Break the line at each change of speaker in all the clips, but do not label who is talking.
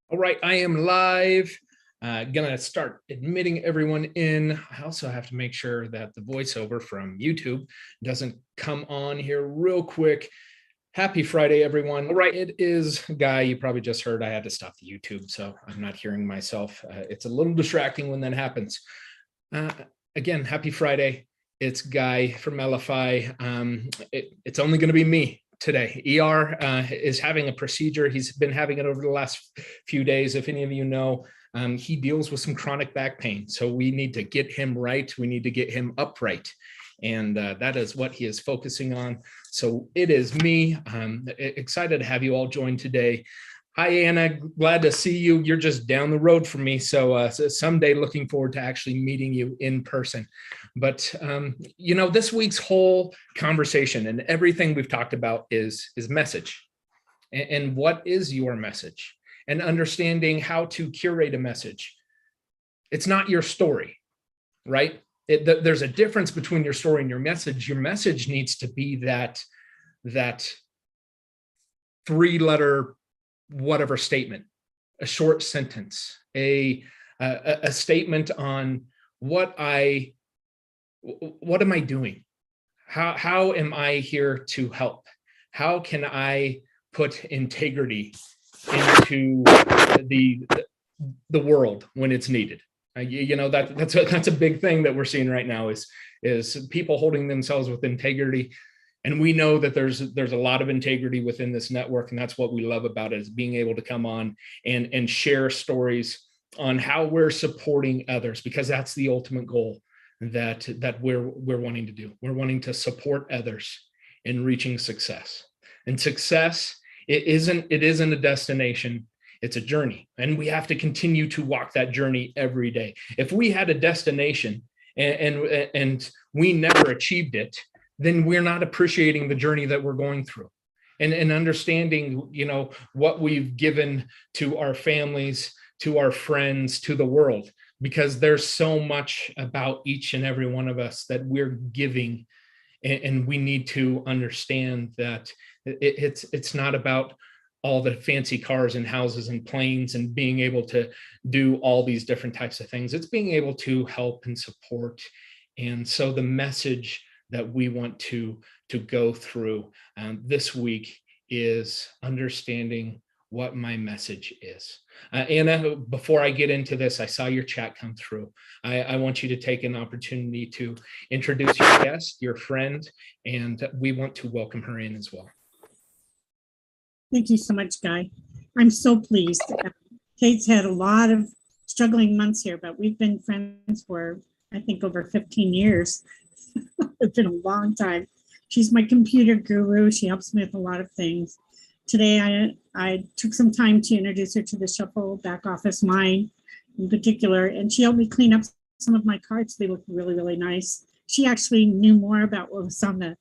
All right, I am live. Gonna start admitting everyone in. I also have to make sure that the voiceover from YouTube doesn't come on here real quick. Happy Friday, everyone. All right, it is Guy. You probably just heard I had to stop the YouTube, so I'm not hearing myself. It's a little distracting when that happens. Again, happy Friday. It's Guy from Elify. It's only going to be me today. is having a procedure. He's been having it over the last few days. If any of you know, he deals with some chronic back pain. So we need to get him right. We need to get him upright. And that is what he is focusing on. So it is me. I'm excited to have you all join today. Hi, Anna. Glad to see you. You're just down the road from me. So someday looking forward to actually meeting you in person. But, this week's whole conversation and everything we've talked about is message. And what is your message? And understanding how to curate a message. It's not your story, right? There's a difference between your story and your message. Your message needs to be that 3-letter whatever statement, a short sentence, a statement on what am I doing? How am I here to help? How can I put integrity into the world when it's needed? That's a big thing that we're seeing right now is people holding themselves with integrity. And we know that there's a lot of integrity within this network, and that's what we love about it, is being able to come on and share stories on how we're supporting others, because that's the ultimate goal that we're wanting to do. We're wanting to support others in reaching success. And success, it isn't a destination. It's a journey, and we have to continue to walk that journey every day. If we had a destination and we never achieved it, then we're not appreciating the journey that we're going through, and understanding, what we've given to our families, to our friends, to the world, because there's so much about each and every one of us that we're giving. And we need to understand that it's not about all the fancy cars and houses and planes and being able to do all these different types of things. It's being able to help and support. And so the message that we want to go through this week is understanding what my message is. Anna, before I get into this, I saw your chat come through. I want you to take an opportunity to introduce your guest, your friend, and we want to welcome her in as well.
Thank you so much, Guy. I'm so pleased. Kate's had a lot of struggling months here, but we've been friends for, I think, over 15 years. It's been a long time. She's my computer guru. She helps me with a lot of things. Today, I took some time to introduce her to the Shuffle back office, mine in particular, and she helped me clean up some of my cards. They look really, really nice. She actually knew more about what was on the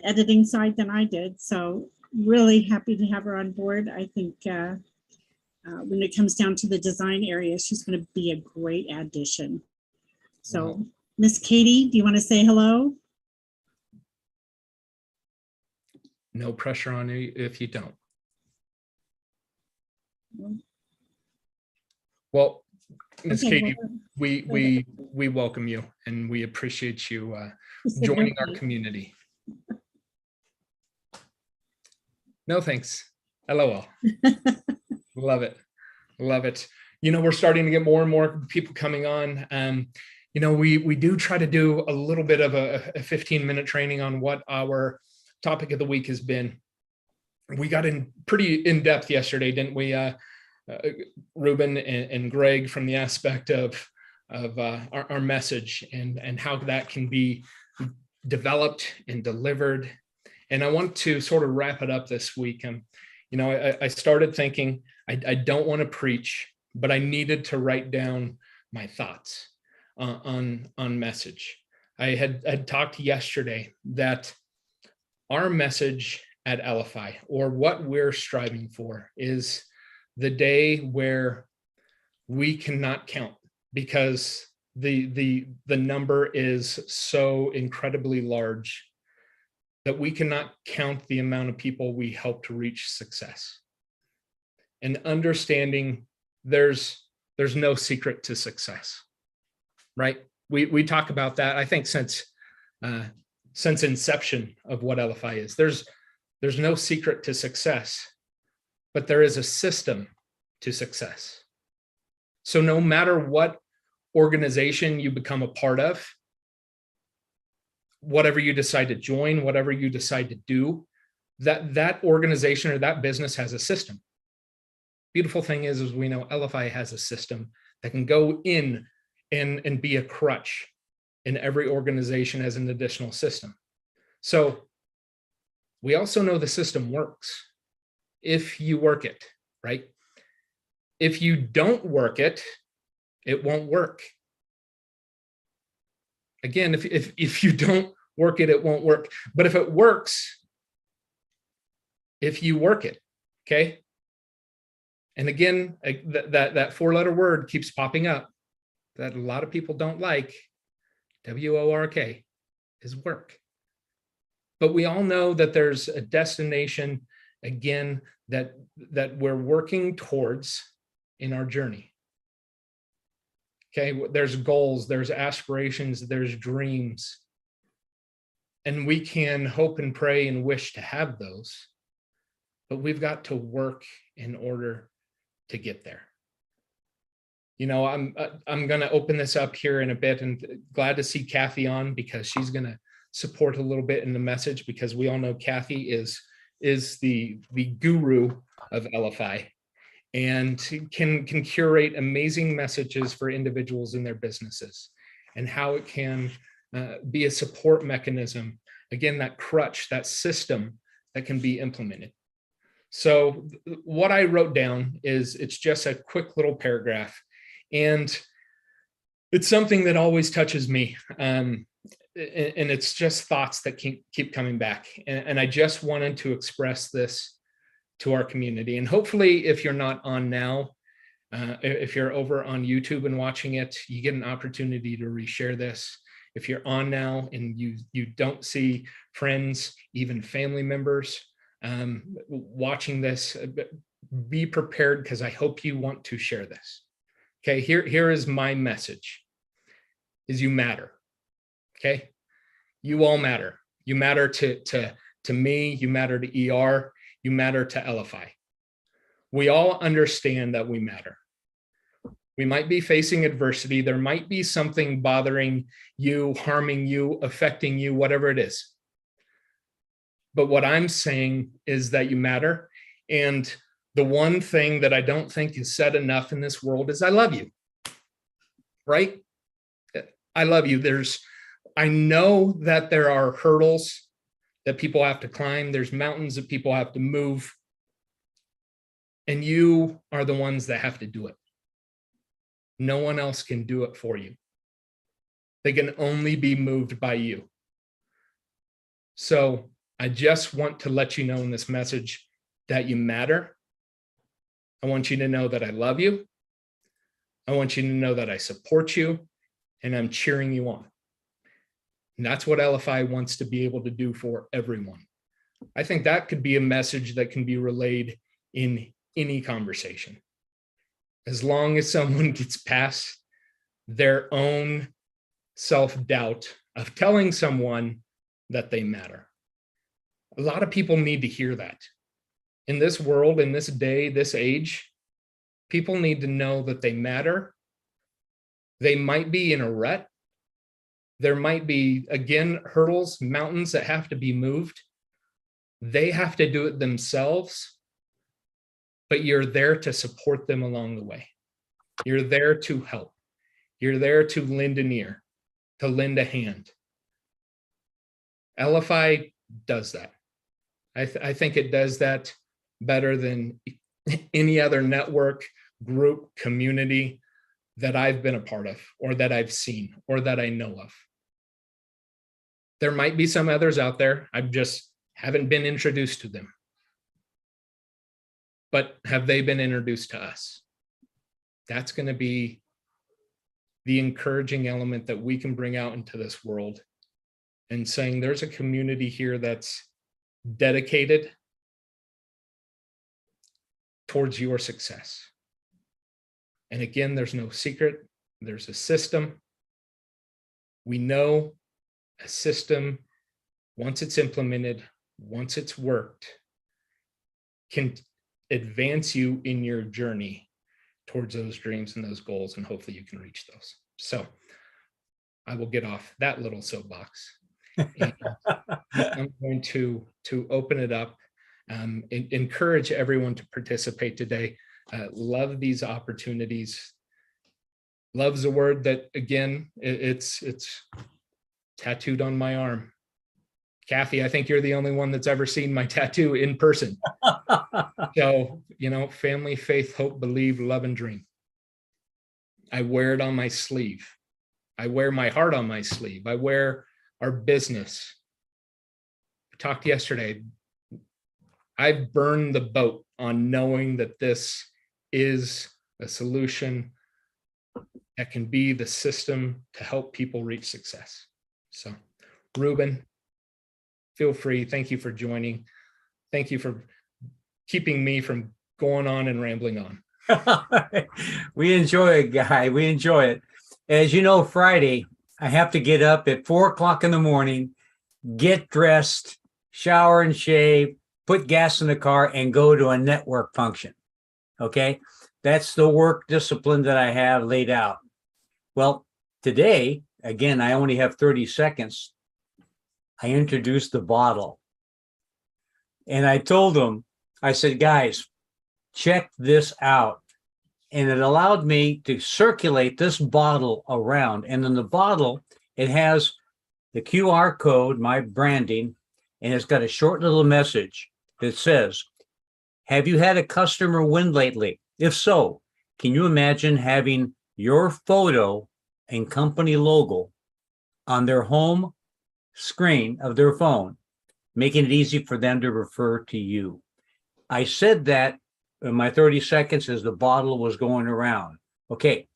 editing side than I did. So really happy to have her on board. I think when it comes down to the design area, she's going to be a great addition. So, Miss Katie, do you want to say hello?
No pressure on you if you don't. Well, Ms. Katie, we welcome you, and we appreciate you joining our community. No, thanks. LOL. Love it. Love it. We're starting to get more and more people coming on. We do try to do a little bit of a 15-minute training on what our topic of the week has been. We got in pretty in-depth yesterday, didn't we, Ruben and Greg, from the aspect of our message and how that can be developed and delivered. And I want to sort of wrap it up this week. I started thinking I don't want to preach, but I needed to write down my thoughts on message. I had talked yesterday that our message at Elify, or what we're striving for, is the day where we cannot count, because the number is so incredibly large that we cannot count the amount of people we help to reach success. and understanding there's no secret to success, right? We talk about that, I think, since inception of what Elify is. There's no secret to success, but there is a system to success. So no matter what organization you become a part of, whatever you decide to join, whatever you decide to do, that organization or that business has a system. Beautiful thing is we know Elify has a system that can go in and be a crutch in every organization as an additional system. So we also know the system works if you work it, right? If you don't work it, it won't work. Again, if you don't work it, it won't work. But if it works, if you work it, okay? And again, that four-letter word keeps popping up that a lot of people don't like, W-O-R-K, is work. But we all know that there's a destination, again, that we're working towards in our journey. Okay, there's goals, there's aspirations, there's dreams. And we can hope and pray and wish to have those, but we've got to work in order to get there. You know, I'm going to open this up here in a bit, and glad to see Kathy on, because she's going to support a little bit in the message, because we all know Kathy is the guru of Elify, and can curate amazing messages for individuals in their businesses, and how it can be a support mechanism. Again, that crutch, that system that can be implemented. So what I wrote down is, it's just a quick little paragraph, and it's something that always touches me. And it's just thoughts that keep coming back. And I just wanted to express this to our community. And hopefully, if you're not on now, if you're over on YouTube and watching it, you get an opportunity to reshare this. If you're on now and you don't see friends, even family members watching this, be prepared, because I hope you want to share this. Okay, here is my message, is you matter. Okay, you all matter. You matter to me, you matter to ER, you matter to Elify. We all understand that we matter. We might be facing adversity. There might be something bothering you, harming you, affecting you, whatever it is. But what I'm saying is that you matter. And the one thing that I don't think is said enough in this world is I love you, right? I love you. I know that there are hurdles that people have to climb. There's mountains that people have to move. And you are the ones that have to do it. No one else can do it for you. They can only be moved by you. So I just want to let you know in this message that you matter. I want you to know that I love you. I want you to know that I support you, and I'm cheering you on. And that's what Elify wants to be able to do for everyone. I think that could be a message that can be relayed in any conversation. As long as someone gets past their own self-doubt of telling someone that they matter. A lot of people need to hear that. In this world, in this day, this age, people need to know that they matter. They might be in a rut. There might be, again, hurdles, mountains that have to be moved. They have to do it themselves, but you're there to support them along the way. You're there to help. You're there to lend an ear, to lend a hand. Elify does that. I think it does that better than any other network, group, community that I've been a part of, or that I've seen, or that I know of. There might be some others out there. I just haven't been introduced to them. But have they been introduced to us? That's going to be the encouraging element that we can bring out into this world, and saying there's a community here that's dedicated, towards your success. And again, there's no secret. There's a system. We know a system, once it's implemented, once it's worked, can advance you in your journey towards those dreams and those goals, and hopefully you can reach those. So I will get off that little soapbox. And I'm going to open it up, encourage everyone to participate today. Love these opportunities. Love's a word that, again, it's tattooed on my arm. Kathy, I think you're the only one that's ever seen my tattoo in person. So, family, faith, hope, believe, love, and dream. I wear it on my sleeve. I wear my heart on my sleeve. I wear our business. We talked yesterday. I burned the boat on knowing that this is a solution that can be the system to help people reach success. So, Ruben, feel free. Thank you for joining. Thank you for keeping me from going on and rambling on.
We enjoy it, Guy. We enjoy it. As you know, Friday, I have to get up at 4:00 in the morning, get dressed, shower and shave, put gas in the car, and go to a network function. Okay? That's the work discipline that I have laid out. Well, today, again, I only have 30 seconds. I introduced the bottle. And I told them, I said, guys, check this out. And it allowed me to circulate this bottle around. And in the bottle, it has the QR code, my branding, and it's got a short little message that says, have you had a customer win lately? If so, can you imagine having your photo and company logo on their home screen of their phone, making it easy for them to refer to you? I said that in my 30 seconds as the bottle was going around. Okay.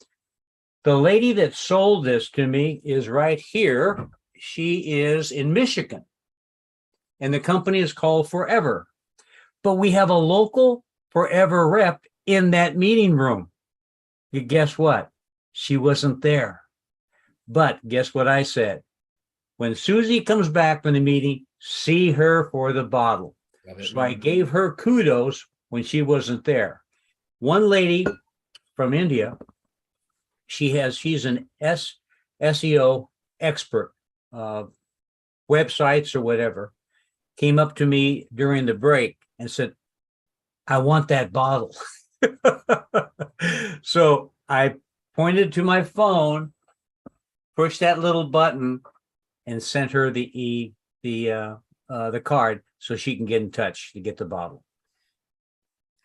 The lady that sold this to me is right here. She is in Michigan, and the company is called Forever. But we have a local Forever rep in that meeting room. You guess what? She wasn't there. But guess what I said? When Susie comes back from the meeting, see her for the bottle. So I gave her kudos when she wasn't there. One lady from India, she's an SEO expert, websites or whatever, came up to me during the break and said, I want that bottle. So I pointed to my phone, pushed that little button, and sent her the card so she can get in touch to get the bottle.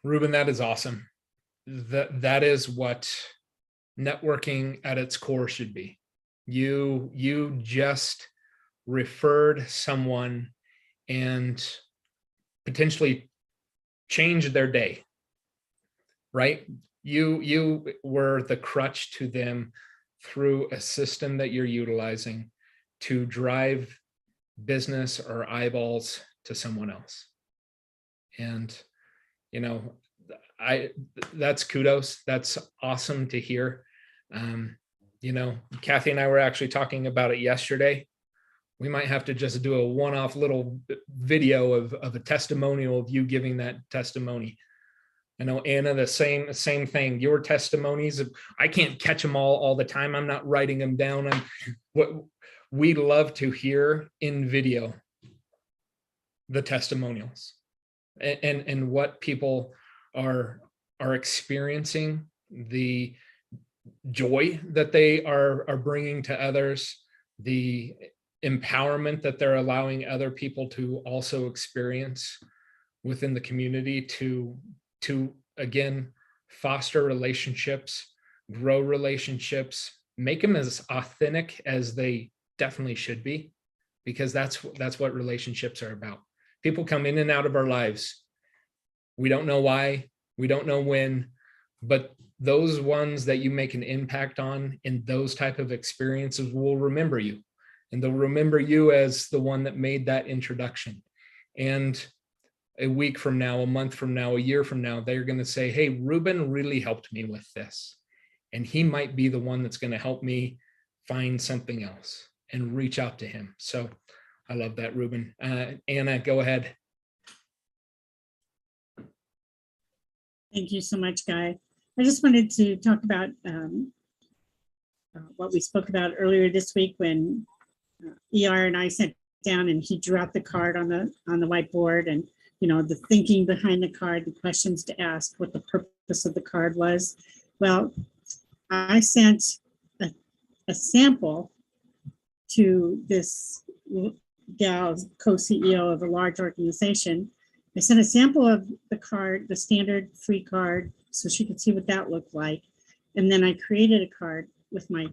Ruben, that is awesome. That is what networking at its core should be. You just referred someone and potentially changed their day, right? You were the crutch to them through a system that you're utilizing to drive business or eyeballs to someone else. And that's kudos. That's awesome to hear. Kathy and I were actually talking about it yesterday. We might have to just do a one-off little video of a testimonial of you giving that testimony. I know, Anna, the same thing. Your testimonies, I can't catch them all the time. I'm not writing them down. What we love to hear in video, the testimonials and what people are experiencing, the joy that they are bringing to others, the empowerment that they're allowing other people to also experience within the community to again foster relationships, grow relationships, make them as authentic as they definitely should be, because that's what relationships are about. People come in and out of our lives. We don't know why, we don't know when, but those ones that you make an impact on in those type of experiences will remember you, and they'll remember you as the one that made that introduction. And a week from now, a month from now, a year from now, they're going to say, hey, Ruben really helped me with this. And he might be the one that's going to help me find something else and reach out to him. So I love that, Ruben. Anna, go ahead.
Thank you so much, Guy. I just wanted to talk about what we spoke about earlier this week when ER and I sat down and he drew out the card on the whiteboard, and the thinking behind the card, the questions to ask, what the purpose of the card was. Well, I sent a sample to this gal, co-CEO of a large organization. I sent a sample of the card, the standard free card, so she could see what that looked like. And then I created a card with my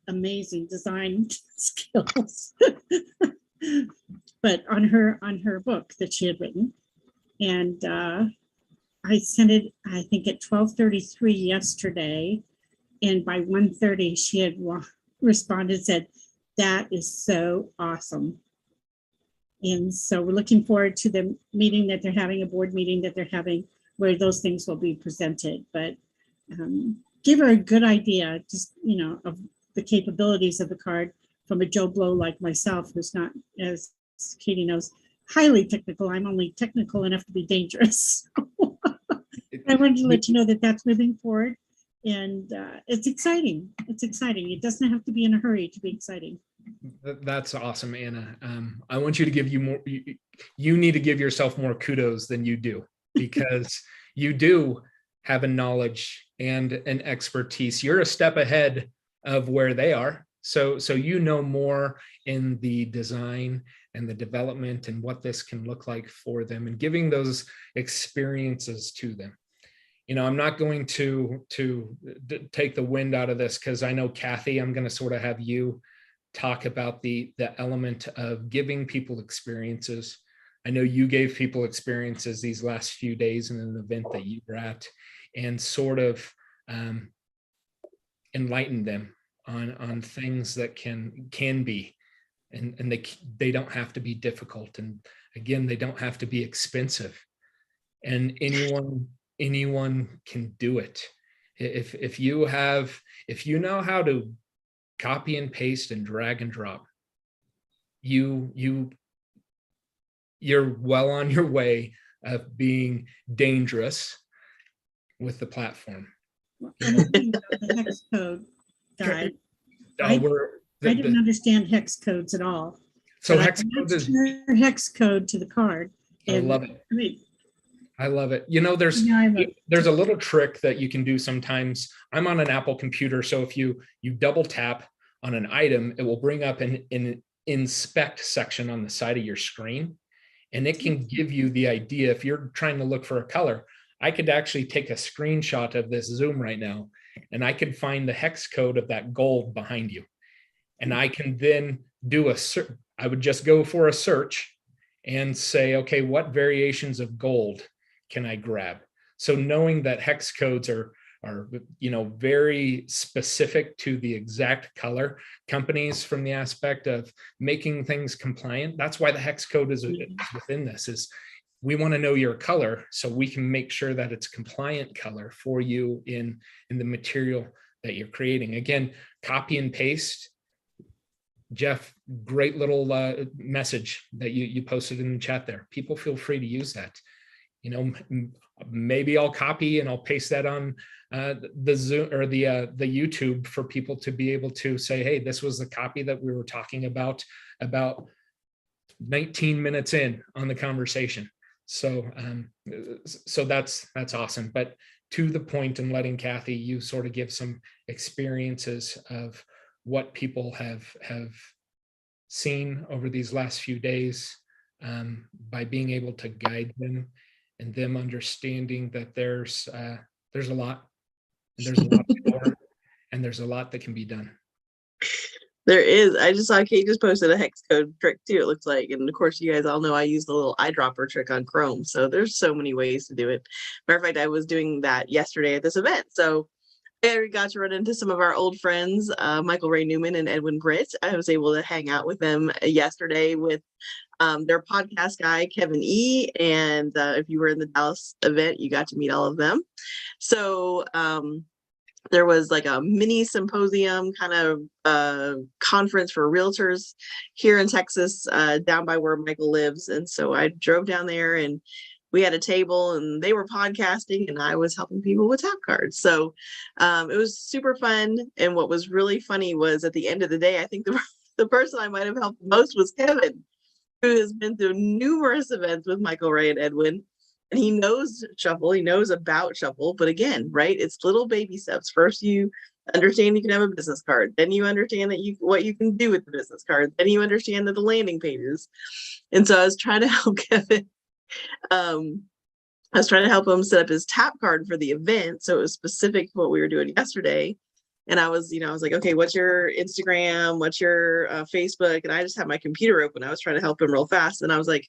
amazing design skills, but on her book that she had written. And I sent it, I think at 12:33 yesterday. And by 1:30, she had responded, said, that is so awesome. And so we're looking forward to the meeting that they're having, a board meeting that they're having, where those things will be presented. But give her a good idea, just, of the capabilities of the card from a Joe Blow like myself, who's not, as Katie knows, highly technical. I'm only technical enough to be dangerous. I wanted to let you know that that's moving forward. And it's exciting. It's exciting. It doesn't have to be in a hurry to be exciting.
That's awesome, Anna. I want you to give you more, you need to give yourself more kudos than you do, because you do have a knowledge and an expertise. You're a step ahead of where they are. So you know more in the design and the development and what this can look like for them, and giving those experiences to them. I'm not going to take the wind out of this, because I know, Kathy, I'm going to sort of have you talk about the element of giving people experiences. I know you gave people experiences these last few days in an event that you were at, and sort of enlighten them on things that can be, and they don't have to be difficult. And again, they don't have to be expensive, and anyone can do it. If you know how to copy and paste and drag and drop, you're well on your way of being dangerous with the platform.
The hex code guide. I didn't understand hex codes at all.
So hex code is
hex code to the card.
I love it. I love it. There's a little trick that you can do sometimes. I'm on an Apple computer, so if you double tap on an item, it will bring up an inspect section on the side of your screen, and it can give you the idea. If you're trying to look for a color, I could actually take a screenshot of this Zoom right now, and I could find the hex code of that gold behind you. And I can then do a search. I would just go for a search and say, okay, what variations of gold can I grab? So knowing that hex codes are very specific to the exact color, companies, from the aspect of making things compliant, that's why the hex code is within this. Is we want to know your color so we can make sure that it's compliant color for you in the material that you're creating. Again, copy and paste. Jeff, great little message that you posted in the chat there. People feel free to use that. Maybe I'll copy and I'll paste that on the Zoom or the YouTube for people to be able to say, hey, this was the copy that we were talking about 19 minutes in on the conversation. So that's awesome. But to the point, and letting Kathy, you sort of give some experiences of what people have seen over these last few days, by being able to guide them, and them understanding that there's a lot, and there's a lot more, and there's a lot that can be done.
There is. I just saw Kate just posted a hex code trick too, it looks like. And of course, you guys all know I use the little eyedropper trick on Chrome. So there's so many ways to do it. Matter of fact, I was doing that yesterday at this event. So And we got to run into some of our old friends, Michael Ray Newman and Edwin Britt. I was able to hang out with them yesterday with their podcast guy, Kevin E. And if you were in the Dallas event, you got to meet all of them. So there was like a mini symposium kind of conference for realtors here in Texas, down by where Michael lives. And so I drove down there and we had a table and they were podcasting and I was helping people with tap cards. So it was super fun. And what was really funny was at the end of the day, I think the person I might have helped most was Kevin, who has been through numerous events with Michael Ray and Edwin. And he knows shuffle, he knows about shuffle, but again, right, it's little baby steps. First, you understand you can have a business card, then you understand that what you can do with the business card, then you understand that the landing pages. And so I was trying to help Kevin. I was trying to help him set up his tap card for the event, so it was specific to what we were doing yesterday. And I was like, okay, what's your Instagram? What's your Facebook? And I just had my computer open. I was trying to help him real fast. And I was like,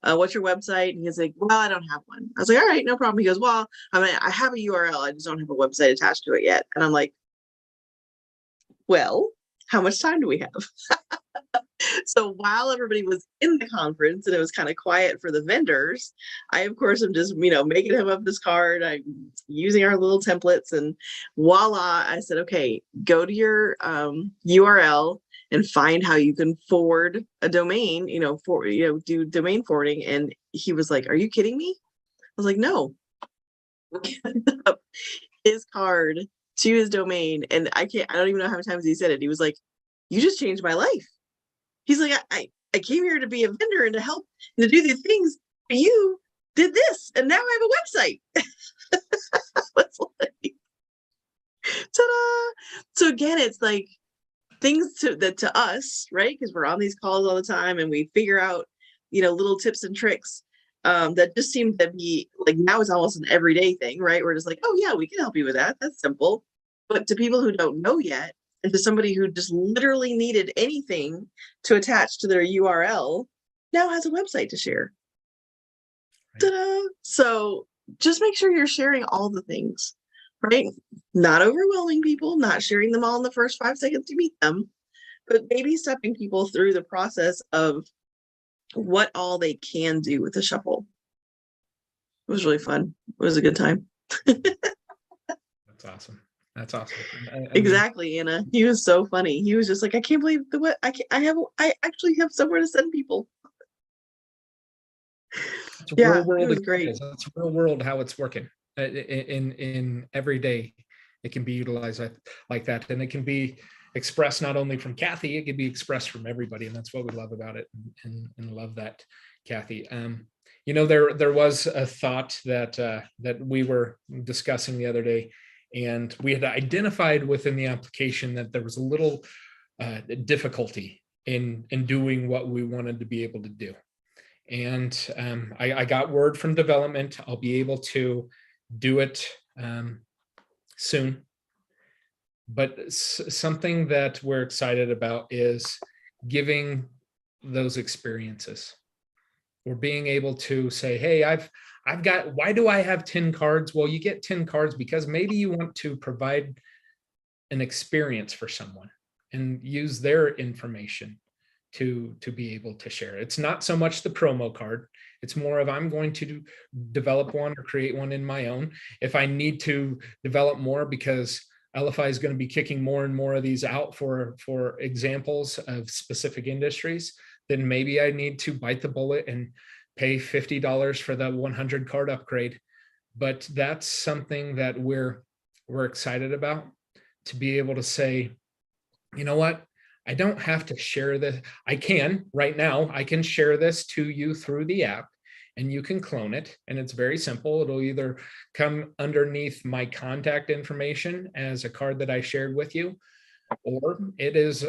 what's your website? And he's like, well, I don't have one. I was like, all right, no problem. He goes, well, I have a URL. I just don't have a website attached to it yet. And I'm like, well, how much time do we have? So while everybody was in the conference and it was kind of quiet for the vendors, I, of course, am just, making him up this card. I'm using our little templates and voila, I said, okay, go to your URL and find how you can forward a domain, do domain forwarding. And he was like, are you kidding me? I was like, no. His card to his domain. And I don't even know how many times he said it. He was like, you just changed my life. He's like, I came here to be a vendor and to help and to do these things. And you did this, and now I have a website. It's like, ta-da! So again, it's like things to us, right? Because we're on these calls all the time, and we figure out, little tips and tricks that just seem to be like now it's almost an everyday thing, right? We're just like, oh yeah, we can help you with that. That's simple. But to people who don't know yet, and to somebody who just literally needed anything to attach to their URL, now has a website to share. Right. Ta-da! So just make sure you're sharing all the things, right? Not overwhelming people, not sharing them all in the first 5 seconds you meet them, but maybe stepping people through the process of what all they can do with the shuffle. It was really fun. It was a good time.
That's awesome. That's awesome.
Exactly, Anna. He was so funny. He was just like, I can't believe I actually have somewhere to send people.
It's real world.
It was great.
That's real world how it's working in every day. It can be utilized like that, and it can be expressed not only from Kathy, it can be expressed from everybody, and that's what we love about it, and love that, Kathy. There was a thought that we were discussing the other day. And we had identified within the application that there was a little difficulty in doing what we wanted to be able to do. And I got word from development, I'll be able to do it soon. But something that we're excited about is giving those experiences. Or being able to say, hey, I've got, why do I have 10 cards? Well, you get 10 cards because maybe you want to provide an experience for someone and use their information to be able to share. It's not so much the promo card. It's more of I'm going to develop one or create one in my own. If I need to develop more because Elify is going to be kicking more and more of these out for examples of specific industries, then maybe I need to bite the bullet and pay $50 for the 100 card upgrade. But that's something that we're excited about, to be able to say, you know what, I don't have to share this. I can right now, I can share this to you through the app and you can clone it. And it's very simple. It'll either come underneath my contact information as a card that I shared with you, or it is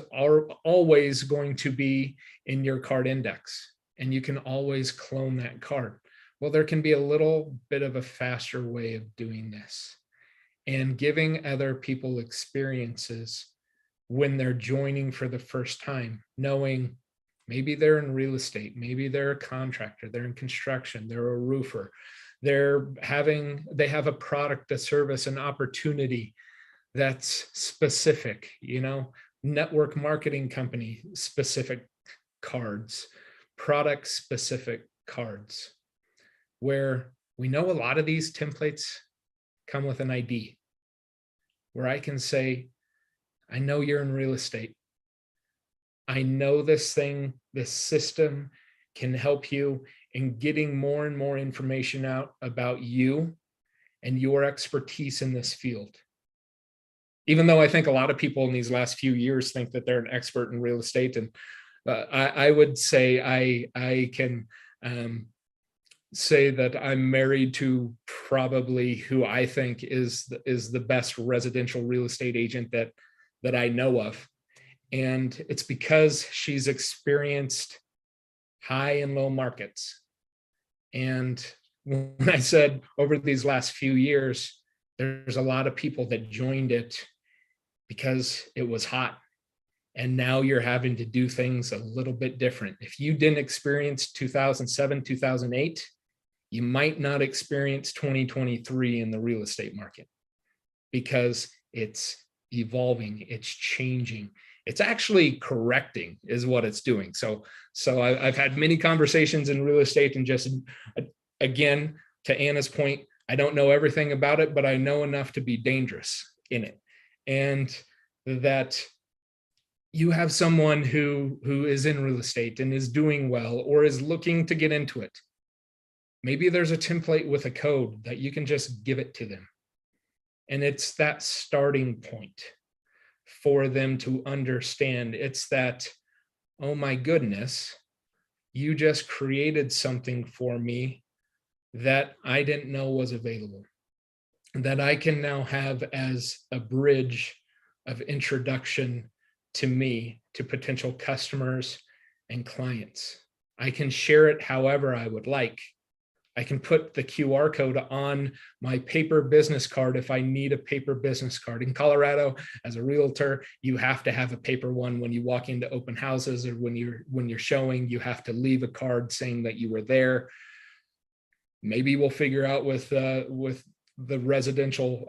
always going to be in your card index, and you can always clone that card. Well, there can be a little bit of a faster way of doing this and giving other people experiences when they're joining for the first time, knowing maybe they're in real estate, maybe they're a contractor, they're in construction, they're a roofer, they have a product, a service, an opportunity that's specific, network marketing company specific cards, product specific cards, where we know a lot of these templates come with an ID, where I can say, I know you're in real estate. I know this system can help you in getting more and more information out about you and your expertise in this field. Even though I think a lot of people in these last few years think that they're an expert in real estate, and I would say I can say that I'm married to probably who I think is the best residential real estate agent that I know of. And it's because she's experienced high and low markets. And when I said over these last few years, there's a lot of people that joined it because it was hot. And now you're having to do things a little bit different. If you didn't experience 2007, 2008, you might not experience 2023 in the real estate market, because it's evolving, it's changing. It's actually correcting is what it's doing. So I've had many conversations in real estate, and just, again, to Anna's point, I don't know everything about it, but I know enough to be dangerous in it. And that you have someone who is in real estate and is doing well, or is looking to get into it. Maybe there's a template with a code that you can just give it to them. And it's that starting point for them to understand. It's that, oh my goodness, you just created something for me that I didn't know was available, that I can now have as a bridge of introduction to me, to potential customers and clients. I can share it however I would like. I can put the QR code on my paper business card if I need a paper business card. In Colorado, as a realtor, you have to have a paper one when you walk into open houses, or when you're showing, you have to leave a card saying that you were there. Maybe we'll figure out with the residential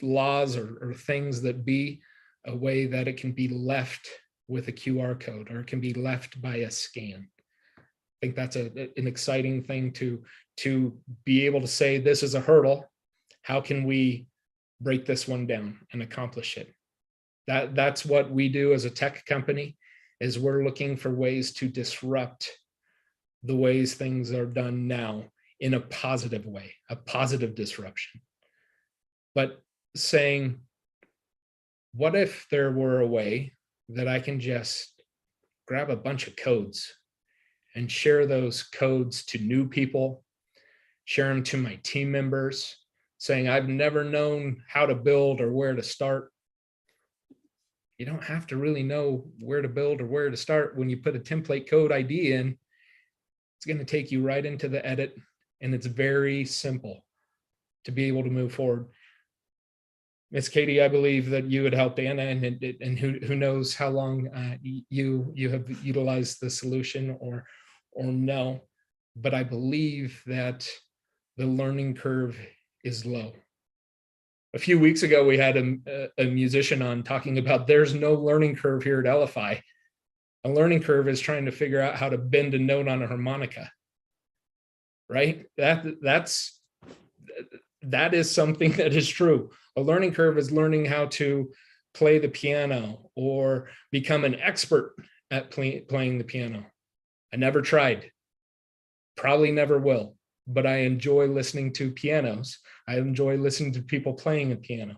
laws or things that be a way that it can be left with a QR code, or it can be left by a scan. I think that's an exciting thing to be able to say, this is a hurdle. How can we break this one down and accomplish it? That's what we do as a tech company, is we're looking for ways to disrupt the ways things are done now in a positive way, a positive disruption. But saying, what if there were a way that I can just grab a bunch of codes and share those codes to new people, share them to my team members, saying, I've never known how to build or where to start. You don't have to really know where to build or where to start. When you put a template code ID in, it's going to take you right into the edit, and it's very simple to be able to move forward. Miss Katie, I believe that you had helped Anna, and who knows how long you have utilized the solution or no, but I believe that the learning curve is low. A few weeks ago, we had a musician on talking about there's no learning curve here at Elify. A learning curve is trying to figure out how to bend a note on a harmonica, right? That is something that is true. A learning curve is learning how to play the piano or become an expert at playing the piano. I never tried, probably never will, but I enjoy listening to pianos. I enjoy listening to people playing a piano.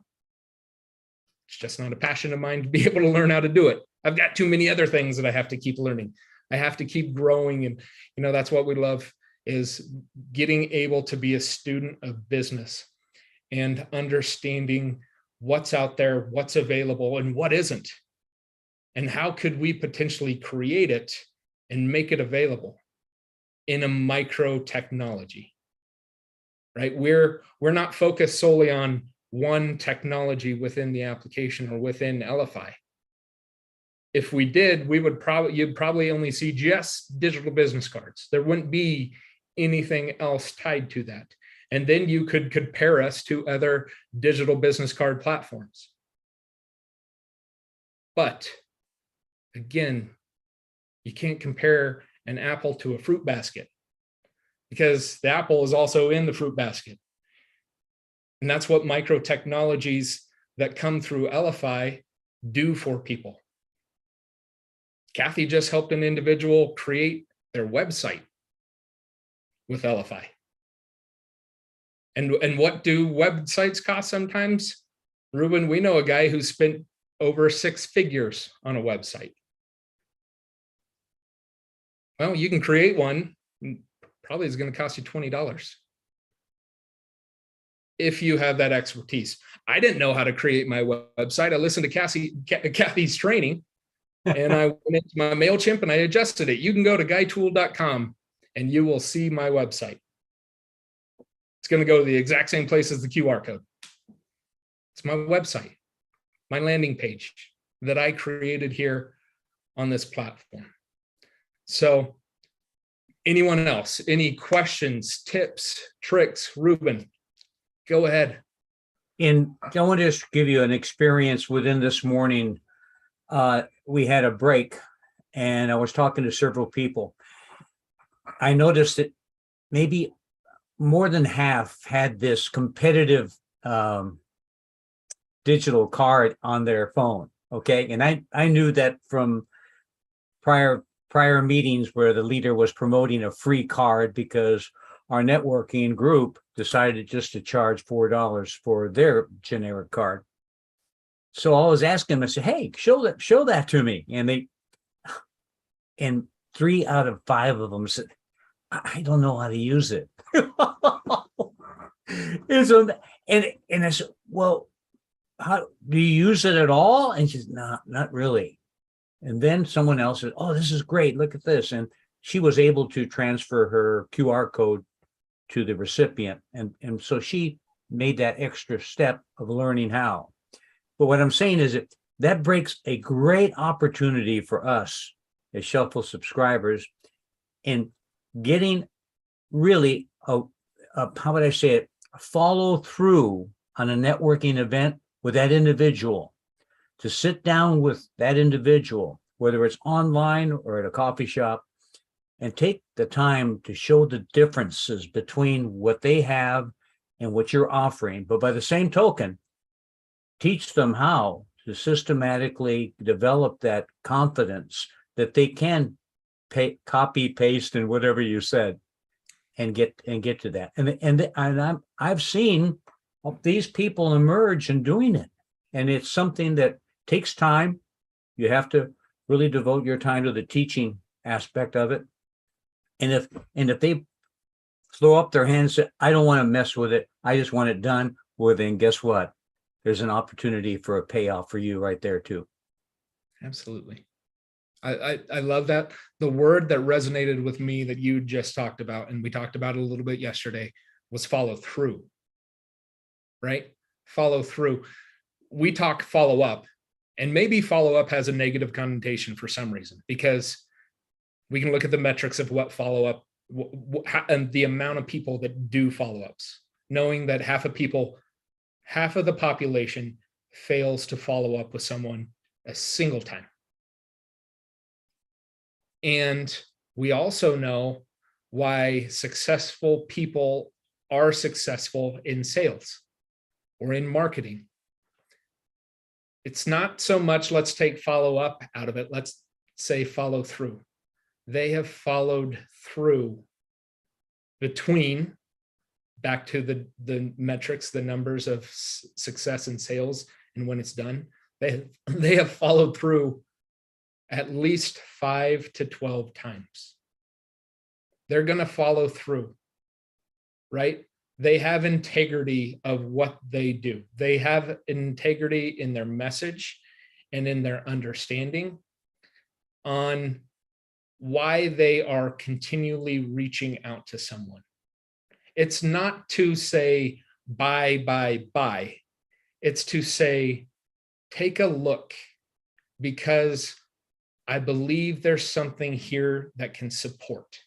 It's just not a passion of mine to be able to learn how to do it. I've got too many other things that I have to keep learning. I have to keep growing. And, that's what we love, is getting able to be a student of business and understanding what's out there, what's available, and what isn't. And how could we potentially create it and make it available in a micro technology, right? We're not focused solely on one technology within the application or within Elify. If we did, you'd probably only see just digital business cards. There wouldn't be anything else tied to that. And then you could compare us to other digital business card platforms. But again, you can't compare an apple to a fruit basket, because the apple is also in the fruit basket. And that's what micro technologies that come through Elify do for people. Kathy just helped an individual create their website with Elify. And what do websites cost sometimes? Ruben, we know a guy who spent over 6 figures on a website. Well, you can create one, probably is going to cost you $20 if you have that expertise. I didn't know how to create my website. I listened to Kathy's training, and I went into my MailChimp and I adjusted it. You can go to guytool.com and you will see my website. It's going to go to the exact same place as the QR code. It's my website, my landing page that I created here on this platform. So anyone else, any questions, tips, tricks? Ruben, go ahead.
And I want to just give you an experience within this morning. We had a break and I was talking to several people. I noticed that maybe more than half had this competitive digital card on their phone. Okay. And I knew that from prior meetings where the leader was promoting a free card because our networking group decided just to charge $4 for their generic card. So I was asking them, I said, hey, show that to me. And 3 out of 5 of them said, I don't know how to use it. And so, and I said, well, how do you use it at all? And she said, no, not really. And then someone else said, oh, this is great. Look at this. And she was able to transfer her QR code to the recipient. And so she made that extra step of learning how. But what I'm saying is that breaks a great opportunity for us as Shuffle subscribers in getting really how would I say it, follow through on a networking event with that individual, to sit down with that individual, whether it's online or at a coffee shop, and take the time to show the differences between what they have and what you're offering. But by the same token, teach them how to systematically develop that confidence that they can copy, paste, and whatever you said, and get to that. And I've seen these people emerge in doing it, and it's something that takes time. You have to really devote your time to the teaching aspect of it. And if they throw up their hands, say, I don't want to mess with it, I just want it done, well, then guess what? There's an opportunity for a payoff for you right there too.
Absolutely. I love that. The word that resonated with me that you just talked about, and we talked about it a little bit yesterday, was follow through, right? Follow through. We talk follow up, and maybe follow up has a negative connotation for some reason, because we can look at the metrics of what follow up and the amount of people that do follow ups, knowing that half of the population fails to follow up with someone a single time. And we also know why successful people are successful in sales or in marketing. It's not so much let's take follow up out of it. Let's say follow through. They have followed through between, back to the metrics, the numbers of success in sales and when it's done. They have followed through at least 5 to 12 times. They're going to follow through, right? They have integrity of what they do. They have integrity in their message and in their understanding on why they are continually reaching out to someone. It's not to say buy. It's to say, take a look, because I believe there's something here that can support.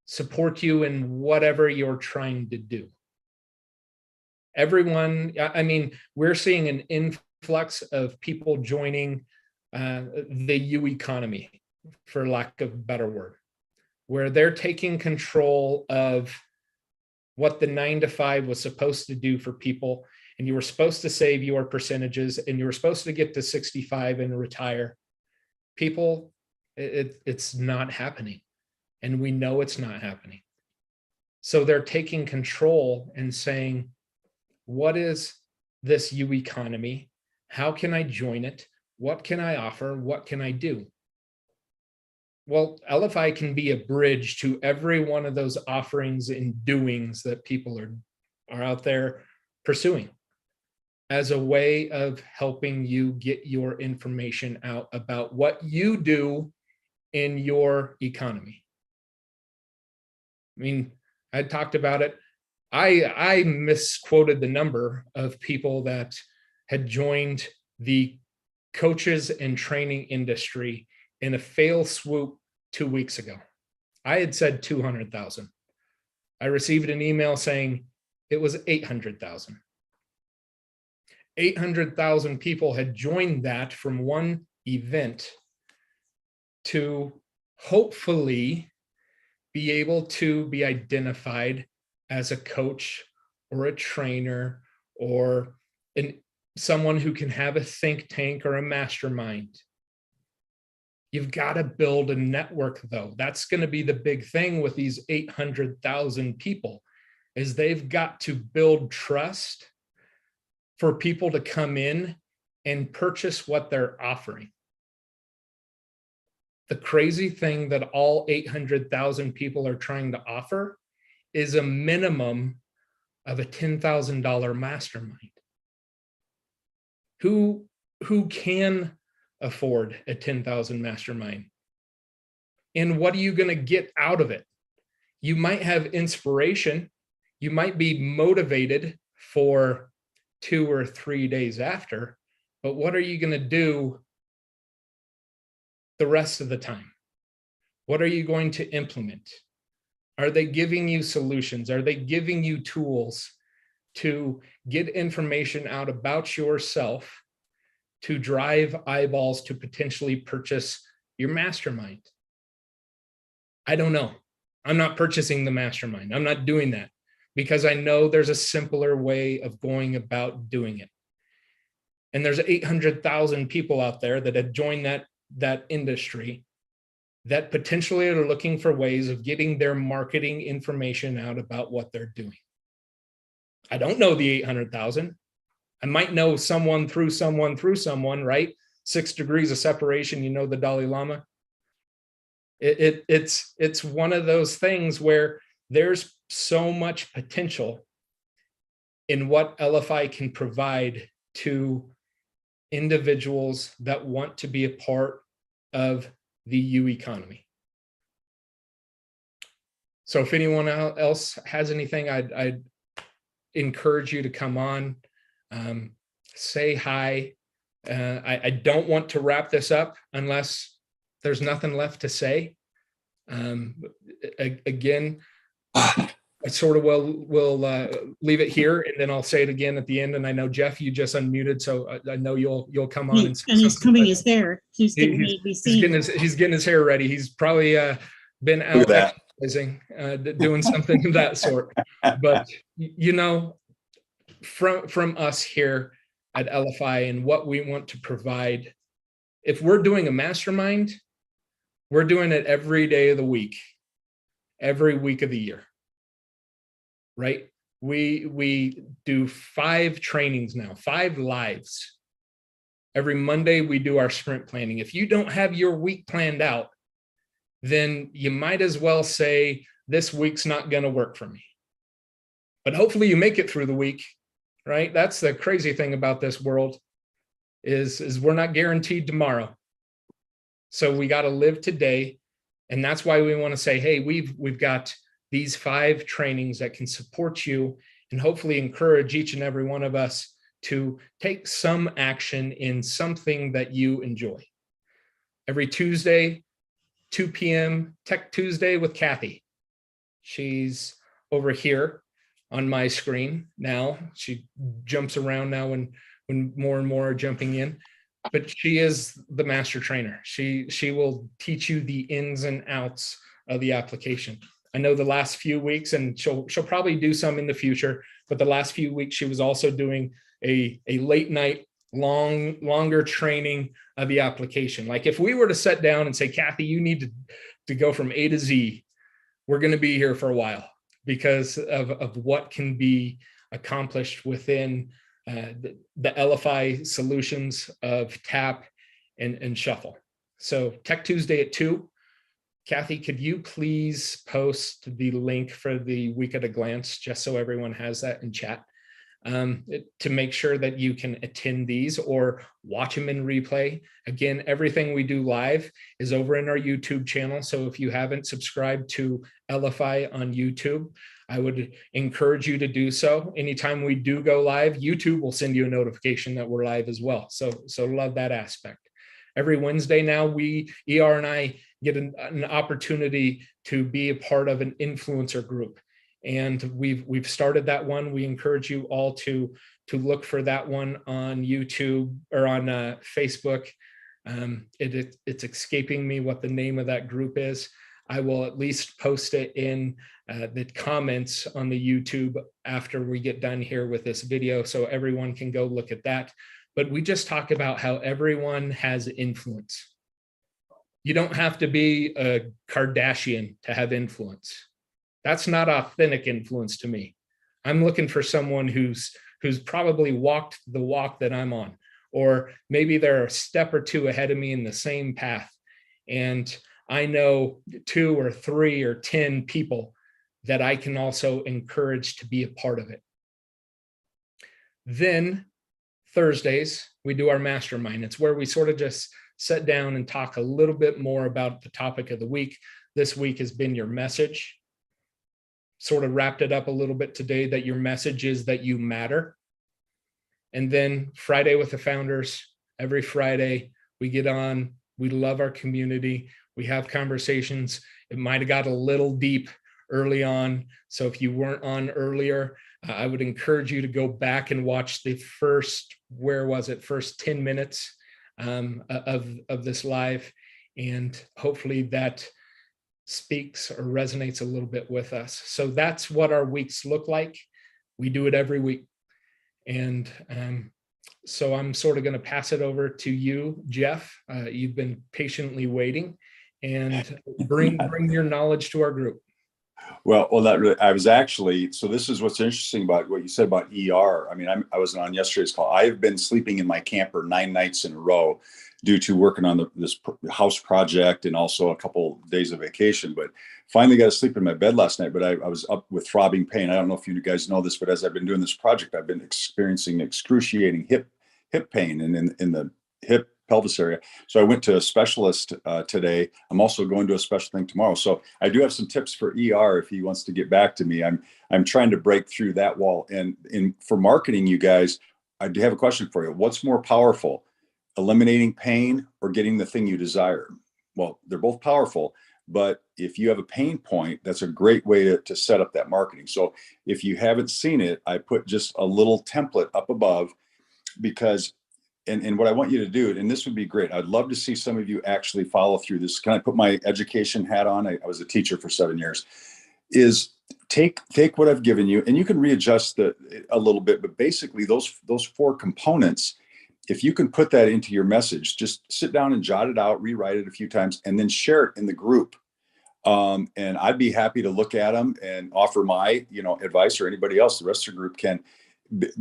support you in whatever you're trying to do. Everyone, I mean, we're seeing an influx of people joining the U economy, for lack of a better word, where they're taking control of what the 9 to 5 was supposed to do for people. And you were supposed to save your percentages, and you were supposed to get to 65 and retire. People, it's not happening. And we know it's not happening. So they're taking control and saying, what is this U economy? How can I join it? What can I offer? What can I do? Well, Elify can be a bridge to every one of those offerings and doings that people are out there pursuing, as a way of helping you get your information out about what you do in your economy. I mean, I talked about it. I misquoted the number of people that had joined the coaches and training industry in a fail swoop 2 weeks ago. I had said 200,000. I received an email saying it was 800,000. 800,000 people had joined that from one event to hopefully be able to be identified as a coach or a trainer or someone who can have a think tank or a mastermind. You've got to build a network, though. That's going to be the big thing with these 800,000 people, is they've got to build trust for people to come in and purchase what they're offering. The crazy thing that all 800,000 people are trying to offer is a minimum of a $10,000 mastermind. Who can afford a 10,000 mastermind? And what are you going to get out of it? You might have inspiration. You might be motivated for 2 or 3 days after, but what are you going to do the rest of the time? What are you going to implement? Are they giving you solutions? Are they giving you tools to get information out about yourself to drive eyeballs to potentially purchase your mastermind? I don't know. I'm not purchasing the mastermind. I'm not doing that because I know there's a simpler way of going about doing it. And there's 800,000 people out there that have joined that industry that potentially are looking for ways of getting their marketing information out about what they're doing. I don't know the 800,000. I might know someone through someone, right? 6 degrees of separation, you know, the Dalai Lama. It's one of those things where there's so much potential in what Elify can provide to individuals that want to be a part of the U economy. So if anyone else has anything, I'd encourage you to come on, say hi. I don't want to wrap this up unless there's nothing left to say. Again, I sort of will leave it here, and then I'll say it again at the end. And I know, Jeff, you just unmuted, so I know you'll come on and say
and he's combing his hair. He's getting ready to be seen.
He's getting his hair ready. He's probably been out exercising, doing something of that sort. But you know, from us here at Elify and what we want to provide, if we're doing a mastermind, we're doing it every day of the week, every week of the year. Right? We do 5 trainings now, 5 lives. Every Monday we do our sprint planning. If you don't have your week planned out, then you might as well say this week's not going to work for me. But hopefully you make it through the week, right? That's the crazy thing about this world is we're not guaranteed tomorrow. So we got to live today, and that's why we want to say, hey, we've got these 5 trainings that can support you and hopefully encourage each and every one of us to take some action in something that you enjoy. Every Tuesday, 2 p.m., Tech Tuesday with Kathy. She's over here on my screen now. She jumps around now when more and more are jumping in, but she is the master trainer. She will teach you the ins and outs of the application. I know the last few weeks, and she'll probably do some in the future, but the last few weeks she was also doing a late night longer training of the application. Like if we were to sit down and say, Kathy, you need to go from A to Z, we're going to be here for a while because of what can be accomplished within the Elify solutions of tap and shuffle. So Tech Tuesday at 2. Kathy, could you please post the link for the week at a glance, just so everyone has that in chat, to make sure that you can attend these or watch them in replay. Again, everything we do live is over in our YouTube channel. So if you haven't subscribed to Elify on YouTube, I would encourage you to do so. Anytime we do go live, YouTube will send you a notification that we're live as well. So love that aspect. Every Wednesday now, ER and I get an opportunity to be a part of an influencer group. And we've started that one. We encourage you all to look for that one on YouTube or on Facebook. It's escaping me what the name of that group is. I will at least post it in the comments on the YouTube after we get done here with this video, so everyone can go look at that. But we just talk about how everyone has influence. You don't have to be a Kardashian to have influence. That's not authentic influence to me. I'm looking for someone who's probably walked the walk that I'm on, or maybe they're a step or two ahead of me in the same path. And I know 2 or 3 or 10 people that I can also encourage to be a part of it. Then Thursdays, we do our mastermind. It's where we sort of just sit down and talk a little bit more about the topic of the week. This week has been your message. Sort of wrapped it up a little bit today, that your message is that you matter. And then Friday with the founders, every Friday we get on, we love our community. We have conversations. It might've got a little deep early on. So if you weren't on earlier, I would encourage you to go back and watch the first 10 minutes of this live. And hopefully that speaks or resonates a little bit with us. So that's what our weeks look like. We do it every week. And so I'm sort of going to pass it over to you, Jeff. You've been patiently waiting, and bring your knowledge to our group.
Well, that really, I was actually, so this is what's interesting about what you said about ER. I mean, I wasn't on yesterday's call. I've been sleeping in my camper 9 nights in a row due to working on this house project and also a couple days of vacation, but finally got to sleep in my bed last night. But I was up with throbbing pain. I don't know if you guys know this, but as I've been doing this project, I've been experiencing excruciating hip pain and in the hip pelvis area. So I went to a specialist today. I'm also going to a special thing tomorrow. So I do have some tips for ER if he wants to get back to me. I'm trying to break through that wall. And for marketing, you guys, I do have a question for you. What's more powerful, eliminating pain or getting the thing you desire? Well, they're both powerful, but if you have a pain point, that's a great way to set up that marketing. So if you haven't seen it, I put just a little template up above, because and what I want you to do, and this would be great, I'd love to see some of you actually follow through this. Can I put my education hat on? I was a teacher for 7 years. Is take what I've given you, and you can readjust a little bit, but basically those 4 components, if you can put that into your message, just sit down and jot it out, rewrite it a few times, and then share it in the group. And I'd be happy to look at them and offer my, advice, or anybody else, the rest of the group can.